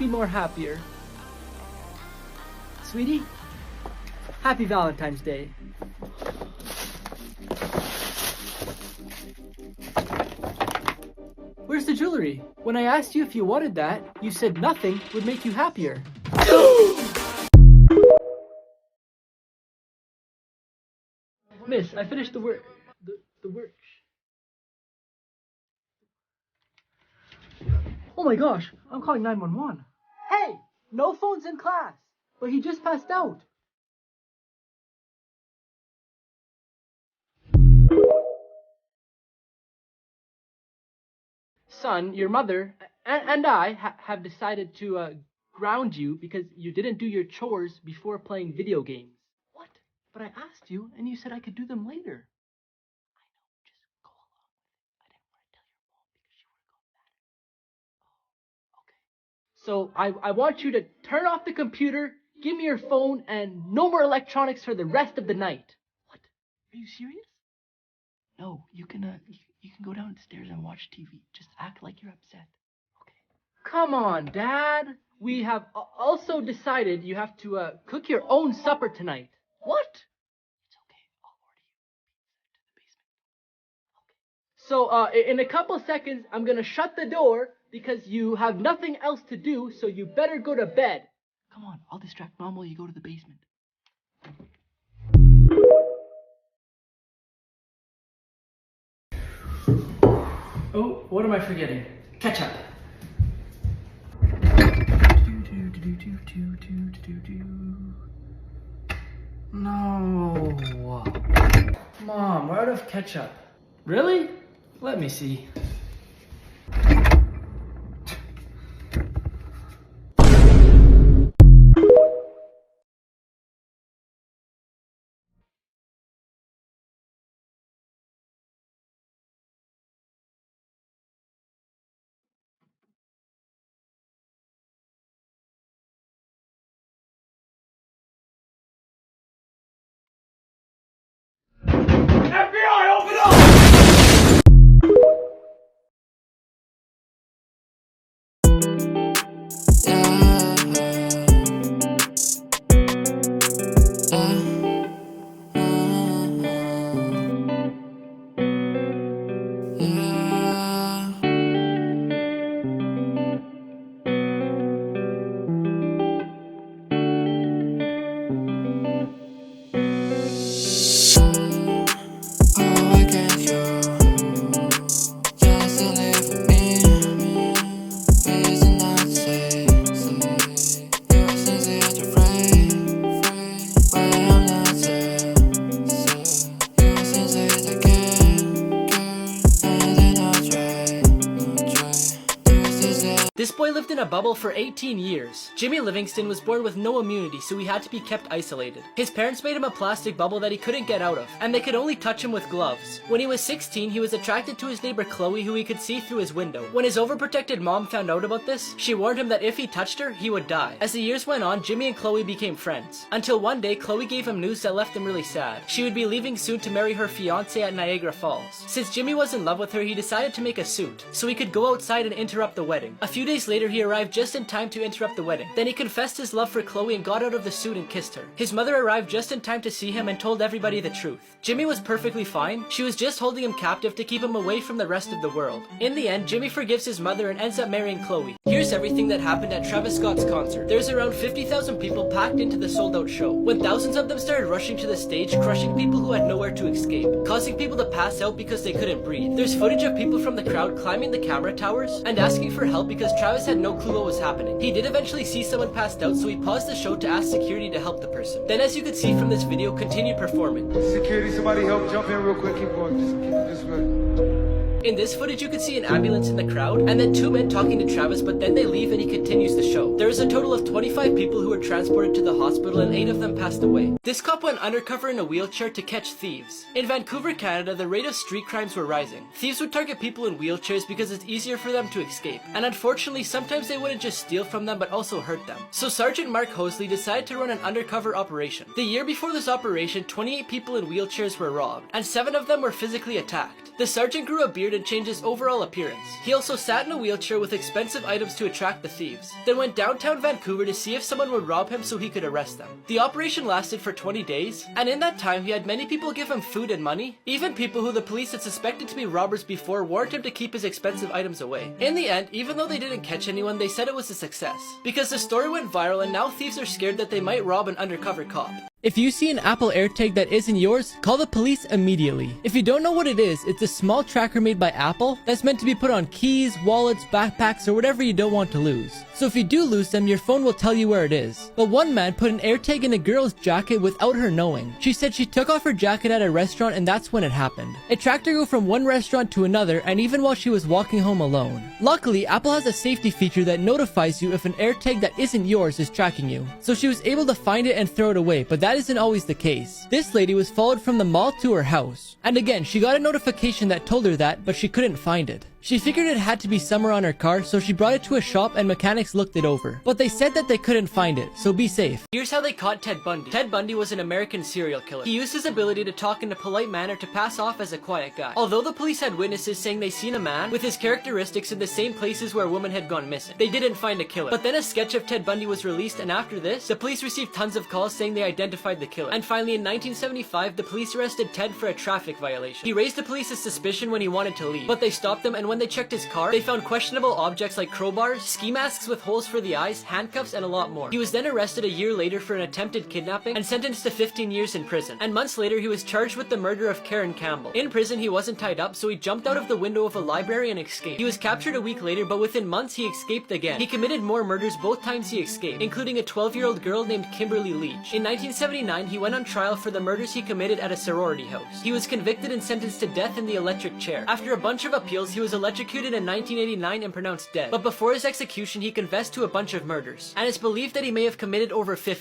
be more happier. Sweetie, happy Valentine's Day. Where's the jewelry? When I asked you if you wanted that, you said nothing would make you happier. Miss, I finished the work. The work. Oh my gosh, I'm calling 911. Hey, no phones in class. But he just passed out. Son, your mother and I have decided to ground you because you didn't do your chores before playing video games. What? But I asked you, and you said I could do them later. I know, just go along with it. I didn't want to tell your mom because she would have got mad at me. Oh, okay. So I want you to turn off the computer, give me your phone, and no more electronics for the rest of the night. What? Are you serious? No, you can go downstairs and watch TV. Just act like you're upset. Okay. Come on, Dad. We have also decided you have to cook your own supper tonight. What? It's okay. I'll order you pizza to the basement. Okay. So, in a couple seconds, I'm gonna shut the door because you have nothing else to do, so you better go to bed. Come on, I'll distract Mom while you go to the basement. Oh, what am I forgetting? Ketchup. No. Mom, we're out of ketchup. Really? Let me see. FBI, open up! This boy lived in a bubble for 18 years. Jimmy Livingston was born with no immunity, so he had to be kept isolated. His parents made him a plastic bubble that he couldn't get out of, and they could only touch him with gloves. When he was 16, he was attracted to his neighbor Chloe, who he could see through his window. When his overprotected mom found out about this, she warned him that if he touched her, he would die. As the years went on, Jimmy and Chloe became friends. Until one day, Chloe gave him news that left him really sad. She would be leaving soon to marry her fiancé at Niagara Falls. Since Jimmy was in love with her, he decided to make a suit, so he could go outside and interrupt the wedding. A few days later, he arrived just in time to interrupt the wedding. Then he confessed his love for Chloe and got out of the suit and kissed her. His mother arrived just in time to see him and told everybody the truth. Jimmy was perfectly fine. She was just holding him captive to keep him away from the rest of the world. In the end, Jimmy forgives his mother and ends up marrying Chloe. Here's everything that happened at Travis Scott's concert. There's around 50,000 people packed into the sold-out show. When thousands of them started rushing to the stage, crushing people who had nowhere to escape, causing people to pass out because they couldn't breathe. There's footage of people from the crowd climbing the camera towers and asking for help because Travis had no clue what was happening. He did eventually see someone passed out, so he paused the show to ask security to help the person. Then, as you could see from this video, continued performing. Security, somebody help, jump in real quick, keep going, just keep it this way. In this footage, you could see an ambulance in the crowd, and then two men talking to Travis, but then they leave and he continues the show. There was a total of 25 people who were transported to the hospital and 8 of them passed away. This cop went undercover in a wheelchair to catch thieves. In Vancouver, Canada, the rate of street crimes were rising. Thieves would target people in wheelchairs because it's easier for them to escape. And unfortunately, sometimes they wouldn't just steal from them but also hurt them. So Sergeant Mark Hosley decided to run an undercover operation. The year before this operation, 28 people in wheelchairs were robbed, and 7 of them were physically attacked. The sergeant grew a beard and changed his overall appearance. He also sat in a wheelchair with expensive items to attract the thieves, then went downtown Vancouver to see if someone would rob him so he could arrest them. The operation lasted for 20 days, and in that time he had many people give him food and money. Even people who the police had suspected to be robbers before warned him to keep his expensive items away. In the end, even though they didn't catch anyone, they said it was a success, because the story went viral and now thieves are scared that they might rob an undercover cop. If you see an Apple AirTag that isn't yours, call the police immediately. If you don't know what it is, it's a small tracker made by Apple that's meant to be put on keys, wallets, backpacks, or whatever you don't want to lose. So if you do lose them, your phone will tell you where it is. But one man put an AirTag in a girl's jacket without her knowing. She said she took off her jacket at a restaurant and that's when it happened. It tracked her go from one restaurant to another, and even while she was walking home alone. Luckily, Apple has a safety feature that notifies you if an AirTag that isn't yours is tracking you. So she was able to find it and throw it away, but that isn't always the case. This lady was followed from the mall to her house. And again, she got a notification that told her that, but she couldn't find it. She figured it had to be somewhere on her car, so she brought it to a shop and mechanics looked it over. But they said that they couldn't find it, so be safe. Here's how they caught Ted Bundy. Ted Bundy was an American serial killer. He used his ability to talk in a polite manner to pass off as a quiet guy. Although the police had witnesses saying they seen a man with his characteristics in the same places where a woman had gone missing, they didn't find a killer. But then a sketch of Ted Bundy was released, and after this, the police received tons of calls saying they identified the killer. And finally, in 1975, the police arrested Ted for a traffic violation. He raised the police's suspicion when he wanted to leave, but they stopped him, and when they checked his car, they found questionable objects like crowbars, ski masks with holes for the eyes, handcuffs, and a lot more. He was then arrested a year later for an attempted kidnapping and sentenced to 15 years in prison. And months later, he was charged with the murder of Karen Campbell. In prison, he wasn't tied up, so he jumped out of the window of a library and escaped. He was captured a week later, but within months, he escaped again. He committed more murders both times he escaped, including a 12-year-old girl named Kimberly Leach. In 1979, he went on trial for the murders he committed at a sorority house. He was convicted and sentenced to death in the electric chair. After a bunch of appeals, he was electrocuted in 1989 and pronounced dead. But before his execution, he confessed to a bunch of murders, and it's believed that he may have committed over 50.